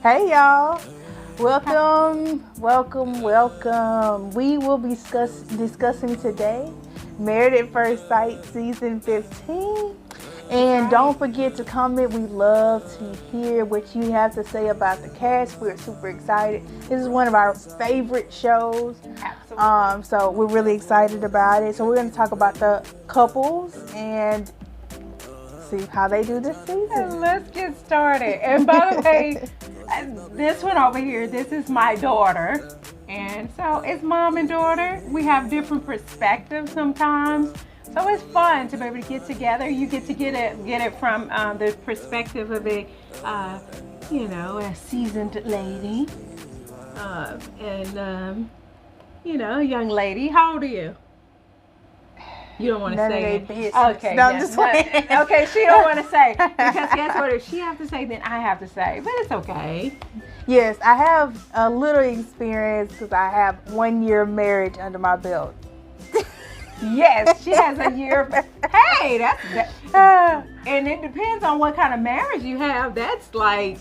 Hey y'all, welcome. We will be discussing today Married at First Sight season 15. And don't forget to comment. We love to hear what you have to say about the cast. We're super excited. This is one of our favorite shows. Absolutely. So we're really excited about it. So we're going to talk about the couples and see how they do this season. And let's get started. And by the way, this one over here, this is my daughter. And so it's mom and daughter. We have different perspectives sometimes. So it's fun to be able to get together. You get to get it from the perspective of a seasoned lady. A young lady. How old are you? You don't want to say it. Okay. No, I'm just playing. Okay, she don't want to say. Because guess what? If she have to say, then I have to say. But it's okay. Yes, I have a little experience because I have 1 year of marriage under my belt. Yes, she has a year. Hey, that's and it depends on what kind of marriage you have. That's like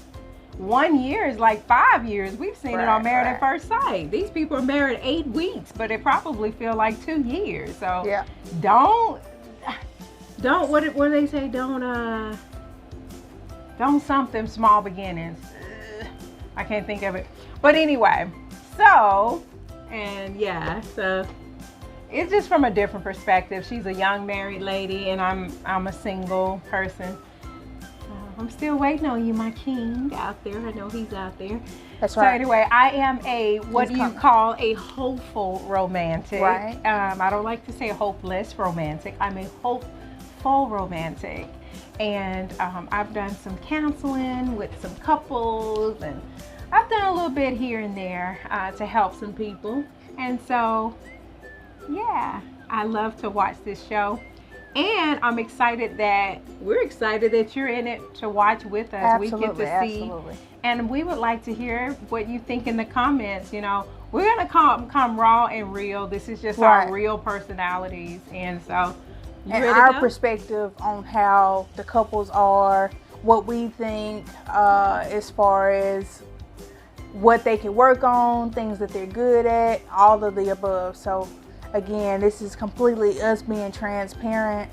1 year is like 5 years. We've seen it on Married at First Sight. These people are married 8 weeks, but it probably feel like 2 years. So yeah. Don't what do they say? Don't something small beginnings. I can't think of it. But anyway, so it's just from a different perspective. She's a young married lady, and I'm a single person. I'm still waiting on you, my king, out there. I know he's out there. That's right. So anyway, I am what do you call a hopeful romantic. Right. I don't like to say hopeless romantic. I'm a hopeful romantic. And I've done some counseling with some couples, and I've done a little bit here and there to help some people. And so, yeah, I love to watch this show. And we're excited that you're in it to watch with us. Absolutely, we get to see. Absolutely. And we would like to hear what you think in the comments. You know, we're going to come raw and real. This is just our real personalities. And so, and our perspective on how the couples are, what we think as far as what they can work on, things that they're good at, all of the above. So again, this is completely us being transparent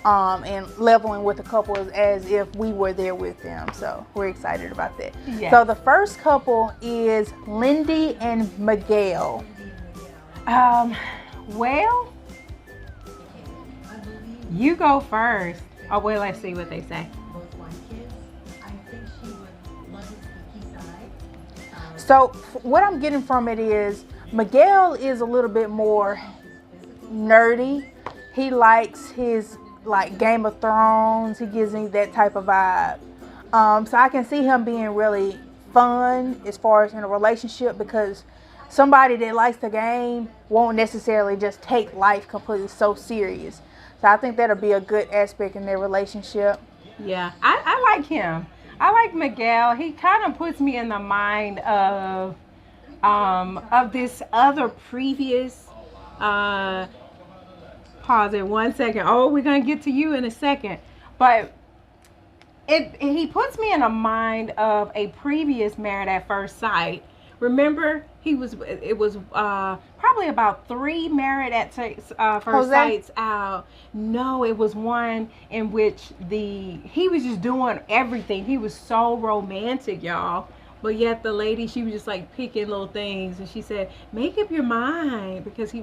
and leveling with the couples as if we were there with them. So we're excited about that. Yes. So the first couple is Lindy and Miguel. Well, you go first. Oh, well, let's see what they say. So what I'm getting from it is Miguel is a little bit more nerdy. He likes his Game of Thrones. He gives me that type of vibe. So I can see him being really fun as far as in a relationship, because somebody that likes the game won't necessarily just take life completely so serious. So I think that'll be a good aspect in their relationship. Yeah, I like him. I like Miguel. He kind of puts me in the mind of this other previous. Pause it 1 second. Oh, we're gonna get to you in a second. But he puts me in a mind of a previous Married at First Sight. Remember, it was probably about 3 Married at First Sights out. No, it was one in which he was just doing everything. He was so romantic, y'all. But yet the lady, she was just like picking little things, and she said, "Make up your mind," because he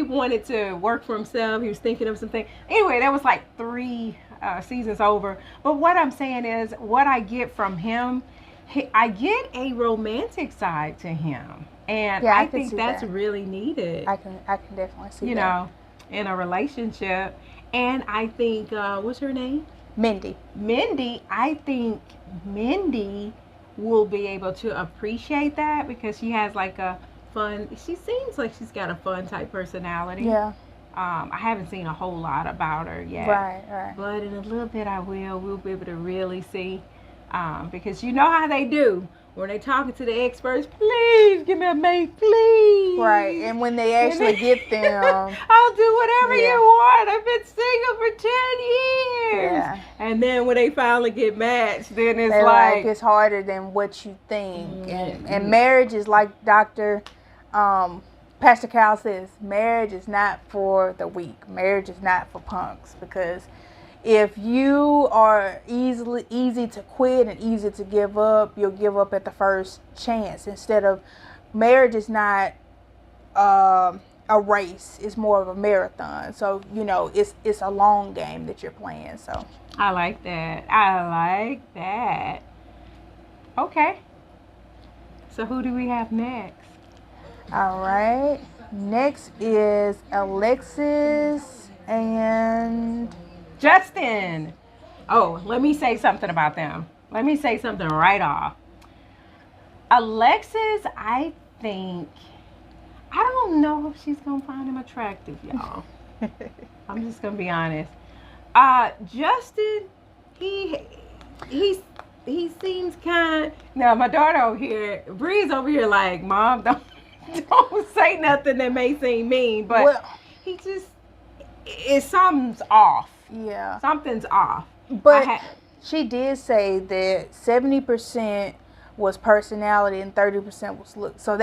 wanted to work for himself. He was thinking of something. Anyway, that was like 3 seasons over. But what I'm saying is, what I get from him, I get a romantic side to him, and I think that's really needed. I can definitely see that. You know, in a relationship. And I think what's her name? Mindy. I think Mindy will be able to appreciate that, because she has like a fun. She seems like she's got a fun type personality. Yeah. I haven't seen a whole lot about her yet. Right. But in a little bit, we'll be able to really see. Because you know how they do when they talking to the experts. Please give me a mate, please. Right, and when they actually get them, I'll do whatever you want. I've been single for 10 years. Yeah. And then when they finally get matched, then it's They like it's harder than what you think. Mm-hmm. And marriage is like Dr. Pastor Cal says, marriage is not for the weak. Marriage is not for punks, because if you are easy to quit and easy to give up, you'll give up at the first chance. Instead of, marriage is not a race, it's more of a marathon. So it's a long game that you're playing. So I like that. I like that. Okay. So who do we have next? all right, next is Alexis and Justin. Oh, let me say something about them. Let me say something right off. Alexis, I don't know if she's gonna find him attractive, y'all. I'm just gonna be honest. Justin, he seems kind. Now my daughter over here, Bree's over here, like, Mom, don't say nothing that may seem mean, but he just, something's off. Yeah, something's off. But she did say that 70% was personality and 30% was look. So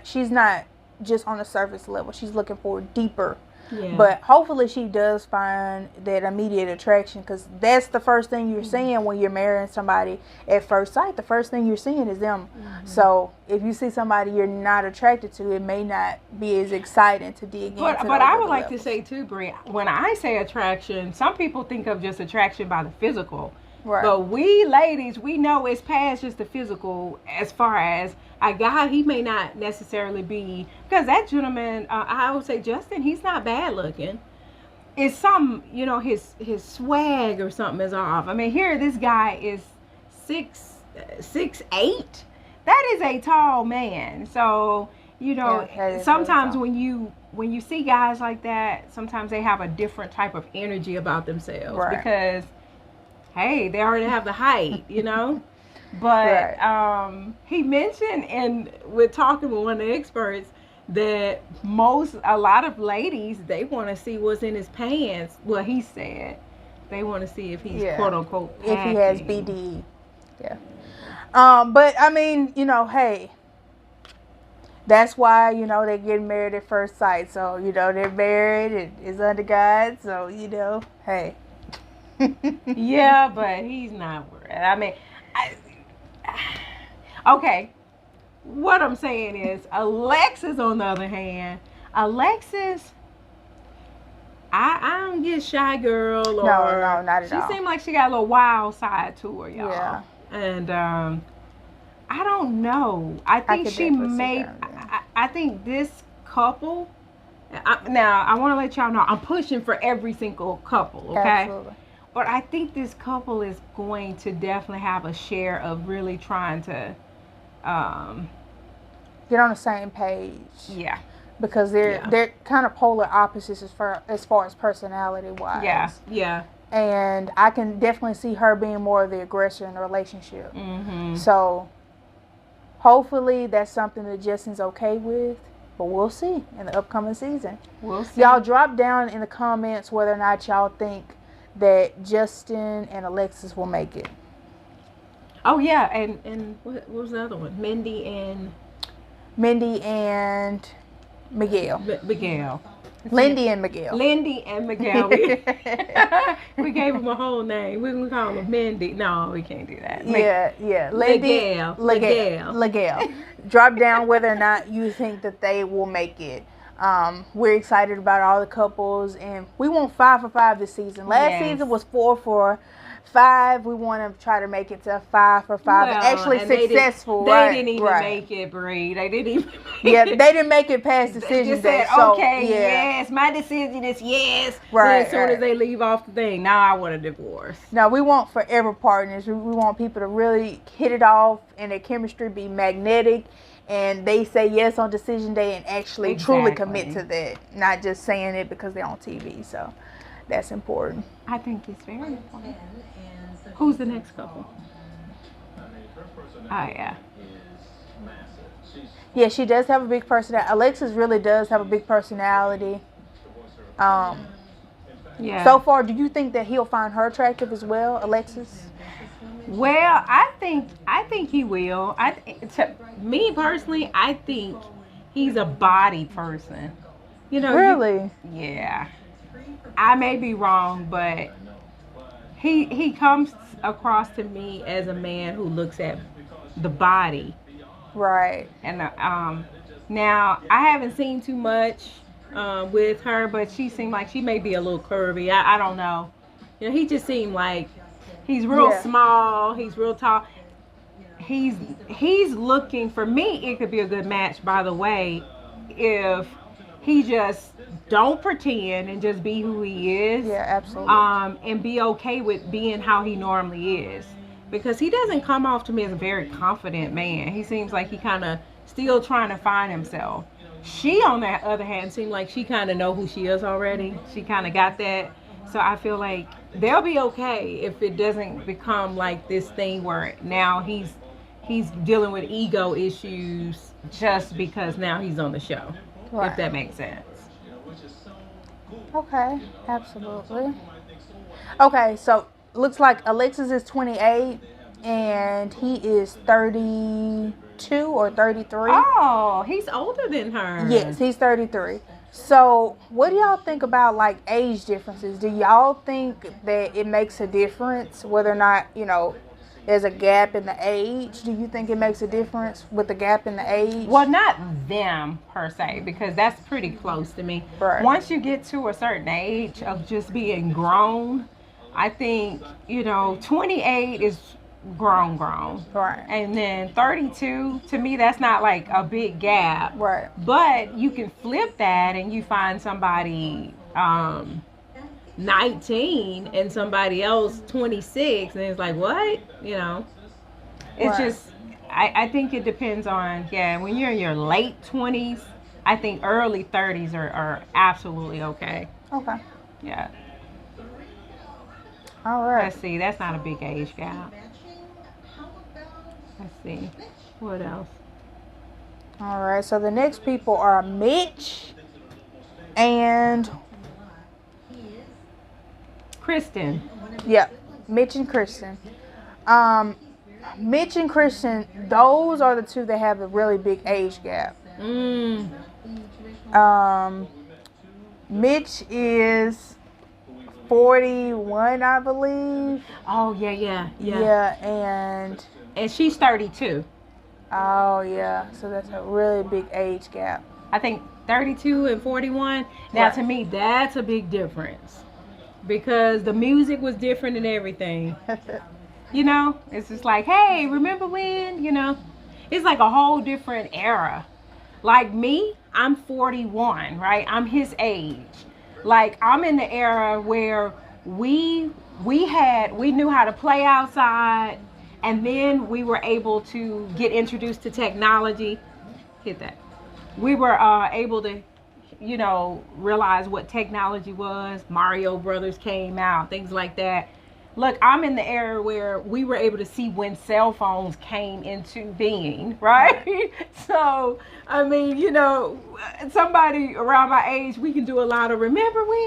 she's not just on the surface level. She's looking for deeper. Yeah. But hopefully she does find that immediate attraction, because that's the first thing you're seeing when you're marrying somebody at first sight. The first thing you're seeing is them. Mm-hmm. So if you see somebody you're not attracted to, it may not be as exciting to dig into. But I would like to say too, Brie, when I say attraction, some people think of just attraction by the physical. Right. But we ladies, we know it's past just the physical. As far as a guy, he may not necessarily be, because that gentleman, I would say Justin, he's not bad looking. It's some, his swag or something is off. I mean, here this guy is 6'8". That is a tall man. So sometimes when you see guys like that, sometimes they have a different type of energy about themselves. Right. Because hey, they already have the height, But right. He mentioned, we're talking with one of the experts, that a lot of ladies, they want to see what's in his pants. Well, he said they want to see if he's quote unquote packing. If he has BDE. Yeah. But I mean, hey, that's why, they're getting married at first sight. So, they're married, it's under God. So, hey. Yeah, but he's not worried. I mean, okay. What I'm saying is, Alexis, on the other hand, I don't get shy girl, or no, not at all. She seemed like she got a little wild side to her, y'all. Yeah. And I don't know. I think she may. I think this couple. Now I want to let y'all know I'm pushing for every single couple. Okay. Absolutely. But I think this couple is going to definitely have a share of really trying to get on the same page. Yeah. Because they're kind of polar opposites as far as personality wise. Yeah. Yeah. And I can definitely see her being more of the aggressor in the relationship. Mm-hmm. So hopefully that's something that Justin's okay with. But we'll see in the upcoming season. We'll see. Y'all drop down in the comments whether or not y'all think that Justin and Alexis will make it. Oh yeah, and what was the other one? Mindy and Miguel. Miguel. Lindy and Miguel. Lindy and Miguel. We gave him a whole name. We can call him Mindy. No, we can't do that. Yeah. Lindy, Miguel. Drop down whether or not you think that they will make it. We're excited about all the couples, and we want 5 for 5 this season. Last season was 4 for 5. We want to try to make it to 5 for 5. Well, actually successful. They didn't even make it, Bree. They didn't even they didn't make it past decision day. Said, okay, yes, my decision is yes. Right. As soon as they leave off the thing, now I want a divorce. No, we want forever partners. We want people to really hit it off and their chemistry be magnetic. And they say yes on decision day and actually truly commit to that. Not just saying it because they're on TV. So that's important. I think it's very important. Who's the next couple? Oh, yeah. Yeah, she does have a big personality. Alexis really does have a big personality. Yeah. So far, do you think that he'll find her attractive as well, Alexis? Well, I think he will. To me personally, I think he's a body person. You know, Really? yeah. I may be wrong, but he comes across to me as a man who looks at the body. Right. And now I haven't seen too much with her, but she seemed like she may be a little curvy. I don't know. You know, he just seemed like he's real Yeah. small. He's real tall. He's he's looking for me. It could be a good match, by the way, if he just don't pretend and just be who he is. Yeah, absolutely. And be okay with being how he normally is, because he doesn't come off to me as a very confident man. He seems like he kind of still trying to find himself. She, on the other hand, seemed like she kind of know who she is already. She kind of got that. So I feel like they'll be okay if it doesn't become like this thing where now he's dealing with ego issues just because now he's on the show. Right. If that makes sense. Okay, absolutely. Okay, so looks like Alexis is 28 and he is 32 or 33. Oh, he's older than her. Yes, he's 33. So, what do y'all think about like age differences? Do y'all think that it makes a difference whether or not, there's a gap in the age? Do you think it makes a difference with the gap in the age? Well, not them per se, because that's pretty close to me. Right. Once you get to a certain age of just being grown, I think, 28 is grown. Right. And then 32, to me, that's not like a big gap. Right. But you can flip that and you find somebody 19 and somebody else 26, and it's like, what? It's Right. just, I think it depends on, when you're in your late 20s, I think early 30s are absolutely okay. Okay. Yeah. All right. Let's see, that's not a big age gap. Let's see, what else? All right. So the next people are Mitch and Kristen. Mitch and Kristen. Mitch and Kristen, those are the two that have a really big age gap. Mitch is 41, I believe. Oh, yeah. And she's 32. oh yeah, so that's a really big age gap. I think 32 and 41. Now, Right. to me, that's a big difference, because the music was different and everything. It's just like, hey, remember when? It's like a whole different era. Like me, I'm 41, right? I'm his age. Like, I'm in the era where we knew how to play outside, and then we were able to get introduced to technology. Hit that. We were able to, realize what technology was. Mario Brothers came out, things like that. Look, I'm in the era where we were able to see when cell phones came into being, right? So, I mean, somebody around my age, we can do a lot of remember when?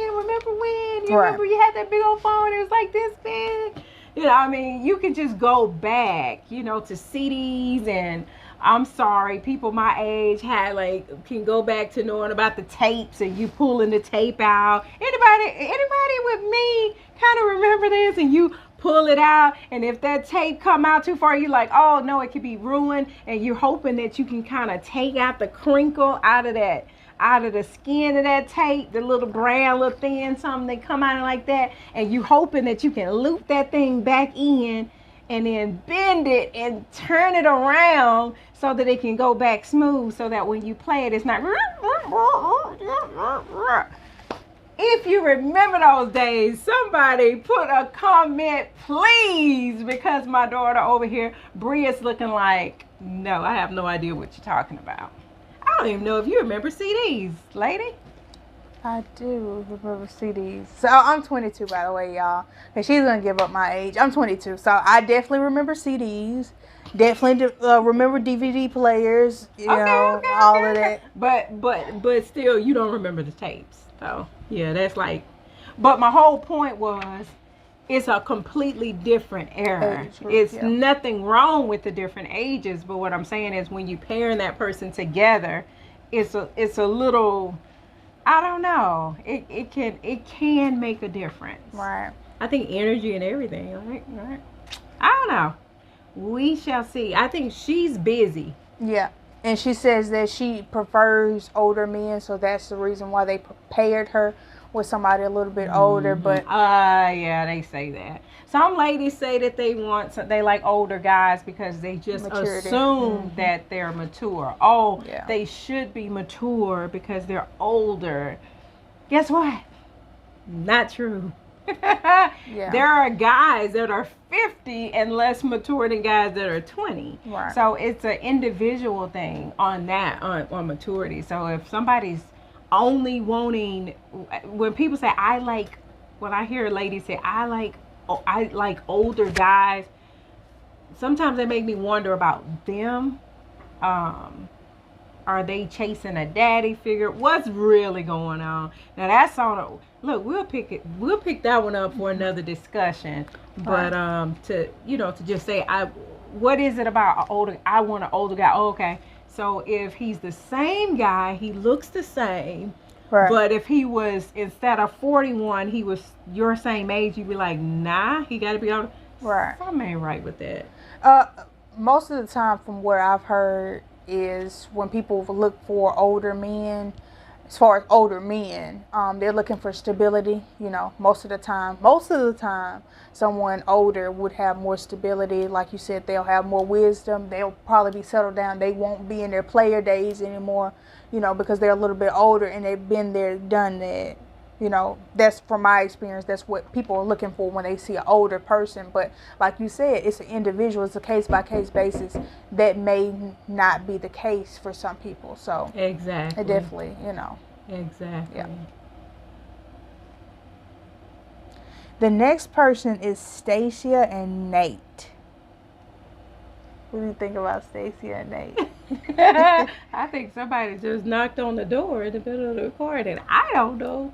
You Right. remember you had that big old phone, it was like this big? You can just go back, to CDs, and I'm sorry, people my age can go back to knowing about the tapes, and you pulling the tape out. Anybody with me kind of remember this? And you pull it out, and if that tape come out too far, you're like, oh no, it could be ruined, and you're hoping that you can kind of take out the crinkle out of the skin of that tape, the little brown little thin something that come out like that, and you hoping that you can loop that thing back in and then bend it and turn it around so that it can go back smooth, so that when you play it, it's not. If you remember those days, somebody put a comment, please, because my daughter over here, Bria's looking like, no, I have no idea what you're talking about. I don't even know if you remember CDs, lady. I do remember CDs. So I'm 22, by the way, y'all. And she's gonna give up my age. I'm 22, so I definitely remember CDs. Definitely remember DVD players. All of that. But still, you don't remember the tapes. So yeah, that's like, But my whole point was, it's a completely different era. Age group, It's yeah. nothing wrong with the different ages, but what I'm saying is when you pairing that person together, it's a little, I don't know. It can make a difference. Right. I think energy and everything, right? I don't know. We shall see. I think she's busy. Yeah. And she says that she prefers older men, so that's the reason why they paired her with somebody a little bit older. But Yeah, they say that. Some ladies say that they like older guys because they just Maturity. assume that they're mature. Oh, Yeah. they should be mature because they're older. Guess what? Not true. Yeah. There are guys that are 50 and less mature than guys that are 20. Right. So it's an individual thing on that, on maturity. So if somebody's only wanting, when people say when I hear ladies say I like older guys, sometimes they make me wonder about them. Are they chasing a daddy figure? What's really going on? Now that's on. Look, we'll pick that one up for another discussion. But to just say, what is it about I want an older guy. Oh, okay. So if he's the same guy, he looks the same. Right. But if he was, instead of 41, he was your same age, you'd be like, nah, he got to be older. Right. Something ain't right with that. Most of the time, from what I've heard, is when people look for older men, as far as older men, they're looking for stability. Most of the time, someone older would have more stability. Like you said, they'll have more wisdom. They'll probably be settled down. They won't be in their player days anymore, because they're a little bit older and they've been there, done that. That's from my experience. That's what people are looking for when they see an older person. But like you said, it's an individual. It's a case-by-case basis. That may not be the case for some people. So exactly. it definitely, Exactly. Yeah. The next person is Stacia and Nate. What do you think about Stacia and Nate? I think somebody just knocked on the door in the middle of the recording. I don't know.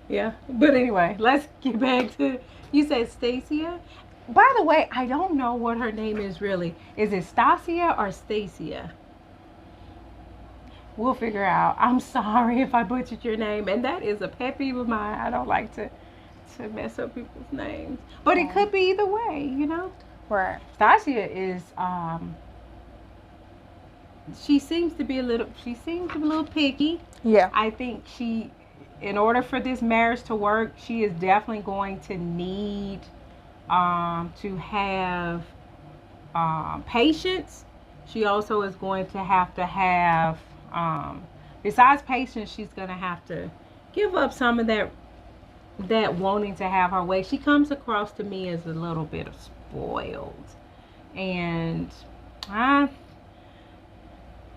Yeah, but anyway, let's get back to, you said Stacia. By the way, I don't know what her name is really. Is it Stacia or Stacia? We'll figure out. I'm sorry if I butchered your name, and that is a pet peeve of mine. I don't like to mess up people's names, but it could be either way, Right. Stacia is she seems to be a little picky. Yeah. I think in order for this marriage to work, she is definitely going to need to have patience. She also is going to have besides patience, she's going to have to give up some of that wanting to have her way. She comes across to me as a little bit of spoiled, and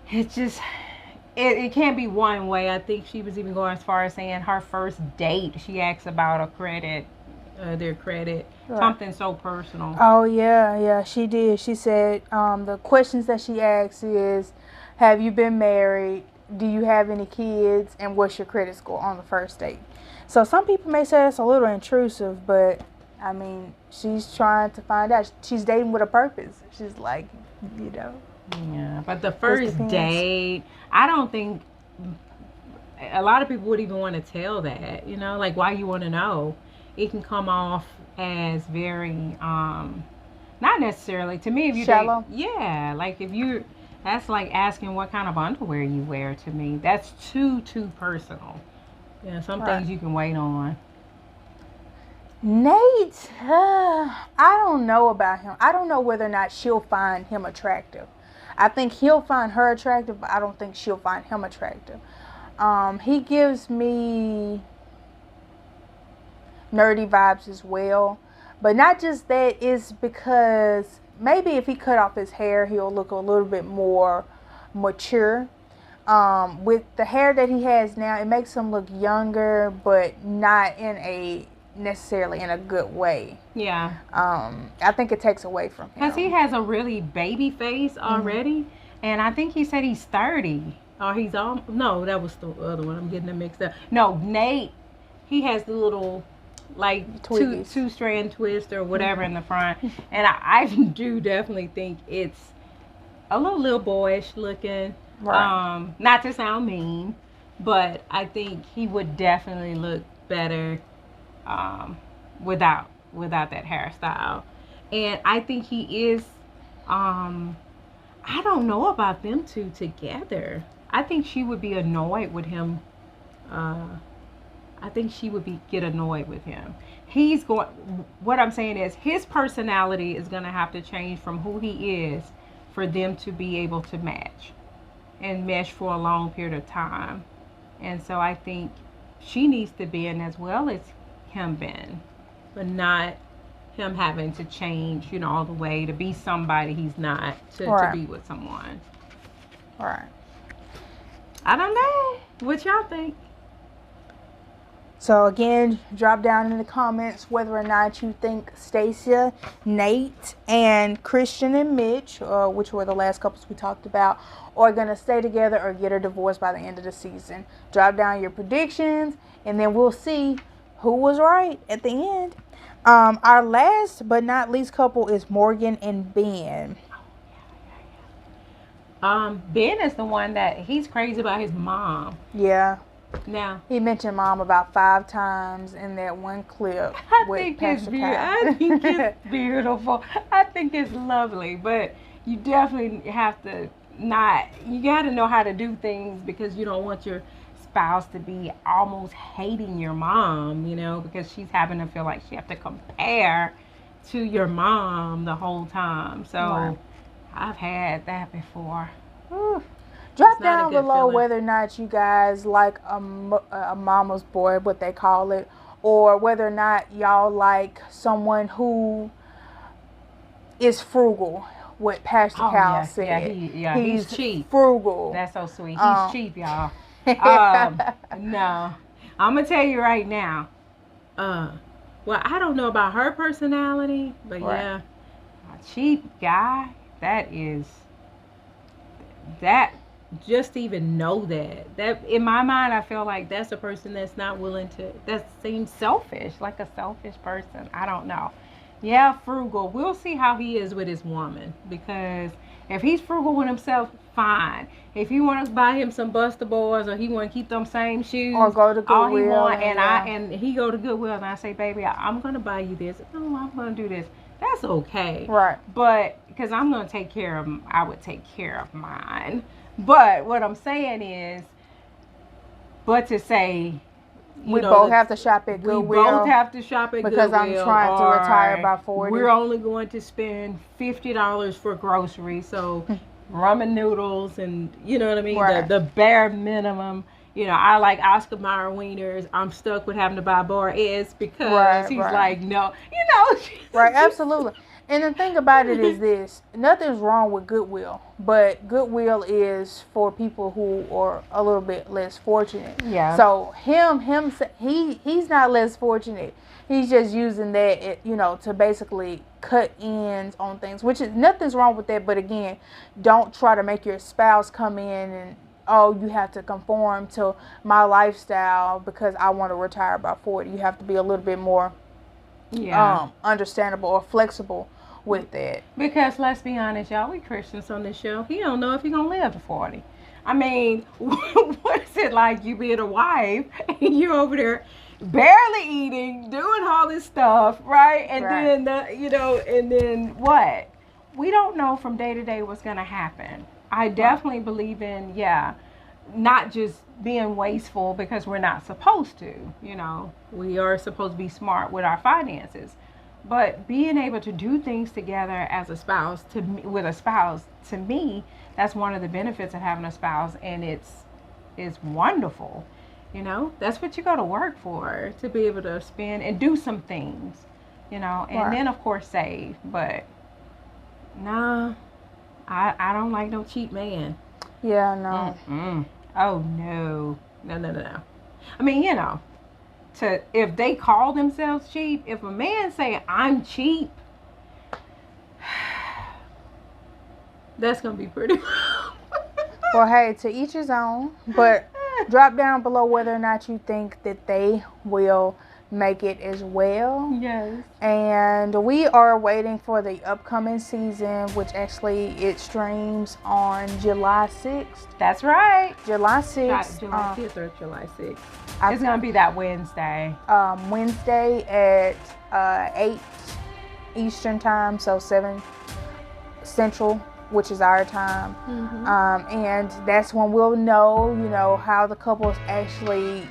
it can't be one way. I think she was even going as far as saying her first date, she asked about their credit, Right. something so personal. Oh yeah, she did. She said the questions that she asked is, have you been married? Do you have any kids? And what's your credit score on the first date? So some people may say that's a little intrusive, but I mean, she's trying to find out. She's dating with a purpose. She's like, Yeah, but the first date, I don't think a lot of people would even want to tell that, like, why you want to know. It can come off as very, not necessarily, to me, if you shallow. Yeah, like that's like asking what kind of underwear you wear to me. That's too personal. Yeah, some things you can wait on. Nate, I don't know about him. I don't know whether or not she'll find him attractive. I think he'll find her attractive, but I don't think she'll find him attractive. He gives me nerdy vibes as well. But not just that, it's because maybe if he cut off his hair, he'll look a little bit more mature. With the hair that he has now, it makes him look younger, but not necessarily in a good way. Yeah. I think it takes away from him. Because he has a really baby face already. Mm-hmm. And I think he said he's 30. Or he's no, that was the other one. I'm getting them mixed up. No, Nate he has the little like Twiggies. two strand twist or whatever in the front, and I do definitely think it's a little boyish looking. Right. Not to sound mean, but I think he would definitely look better um, without that hairstyle. And I think he is. Um, I don't know about them two together. I think she would be annoyed with him. Uh, I think she would get annoyed with him. He's going. What I'm saying is his personality is going to have to change from who he is for them to be able to match and mesh for a long period of time. And so I think she needs to bend as well as him bend, but not him having to change, all the way to be somebody he's not to be with someone. Right. I don't know. What y'all think? So again, drop down in the comments whether or not you think Stacia, Nate, and Christian and Mitch, which were the last couples we talked about, are going to stay together or get a divorce by the end of the season. Drop down your predictions, and then we'll see who was right at the end. Our last but not least couple is Morgan and Ben. Ben is the one that he's crazy about his mom. Yeah. Now he mentioned mom about 5 times in that one clip. I think it's beautiful. I think it's lovely, but you definitely have to you got to know how to do things because you don't want your spouse to be almost hating your mom, because she's having to feel like she have to compare to your mom the whole time. So right. I've had that before. Whew. Drop down below whether or not you guys like a mama's boy, what they call it, or whether or not y'all like someone who is frugal. What Pastor Cal said. He's cheap. Frugal. That's so sweet. He's cheap, y'all. No, I'm gonna tell you right now. Well, I don't know about her personality, but right. Yeah, a cheap guy. That. Just to even know that in my mind, I feel like that's a person that's not willing to, that seems selfish, like a selfish person. I don't know. Yeah, frugal. We'll see how he is with his woman, because if he's frugal with himself, fine. If he want to buy him some Buster Boys, or he want to keep them same shoes, or go to Goodwill, all he want, and he go to Goodwill, and I say, baby, I'm gonna buy you this. No, I'm gonna do this. That's okay. Right. But because I'm gonna take care of, I would take care of mine. But what I'm saying is, to say, we both have to shop at Goodwill. We both have to shop at because Goodwill. Because I'm trying to retire by 40. We're only going to spend $50 for groceries. So ramen noodles and, you know what I mean? Right. The bare minimum. I like Oscar Mayer wieners. I'm stuck with having to buy bar S because he's like, no. Right, absolutely. And the thing about it is this, nothing's wrong with Goodwill, but Goodwill is for people who are a little bit less fortunate. Yeah. So he's not less fortunate. He's just using that, to basically cut ends on things, which is nothing's wrong with that. But again, don't try to make your spouse come in and, oh, you have to conform to my lifestyle because I want to retire by 40. You have to be a little bit more understandable or flexible with that. Because let's be honest, y'all, we Christians on this show. He don't know if he gonna live to 40. I mean, what is it like you being a wife and you over there barely eating, doing all this stuff, right? And then and then what? We don't know from day to day what's gonna happen. I definitely believe in not just being wasteful because we're not supposed to. We are supposed to be smart with our finances. But being able to do things together as a spouse, to me, that's one of the benefits of having a spouse, and it's wonderful. That's what you go to work for, to be able to spend and do some things, and then of course save. But nah, I don't like no cheap man. Yeah, no. Mm-mm. Oh no. I mean, if they call themselves cheap, if a man say I'm cheap, that's gonna be pretty. Well, hey, to each his own. But Drop down below whether or not you think that they will make it as well. Yes. And we are waiting for the upcoming season, which actually it streams on July 6th. That's right. July 6th. July 5th or July 6th. It's going to be that Wednesday. Wednesday at 8 Eastern time, so 7 Central, which is our time. And that's when we'll know, how the couples actually,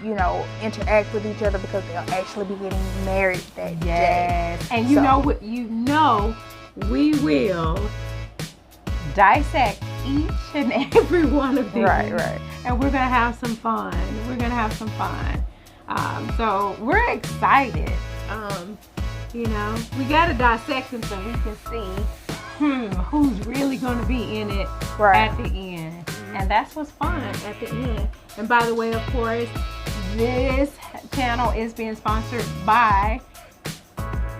interact with each other, because they'll actually be getting married that day. And we will dissect each and every one of these. Right. And we're going to have some fun. So we're excited. We got to dissect them so we can see who's really going to be in it at the end. And that's what's fun at the end. And by the way, of course, this channel is being sponsored by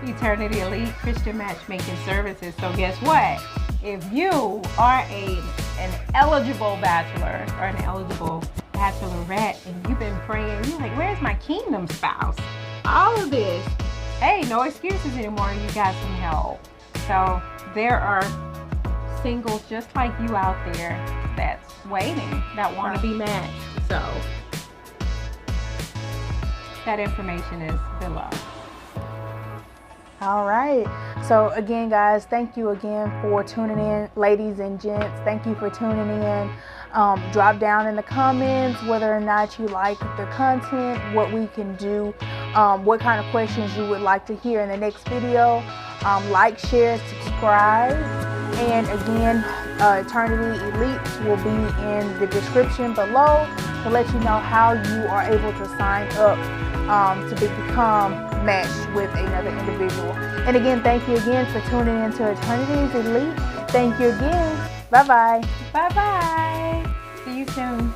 Eternity Elite Christian Matchmaking Services. So guess what? If you are an eligible bachelor or an eligible bachelorette and you've been praying, you're like, where's my kingdom spouse? All of this. Hey, no excuses anymore. You got some help. So there are singles just like you out there that's waiting, that want to be matched. So that information is below. All right. So again, guys, thank you again for tuning in, ladies and gents. Thank you for tuning in. Drop down in the comments whether or not you like the content, what we can do, what kind of questions you would like to hear in the next video. Like, share, subscribe. And again, Eternity Elite will be in the description below to let you know how you are able to sign up to become matched with another individual. And again, thank you again for tuning in to Eternity's Elite. Thank you again. Bye-bye. Bye-bye. See you soon.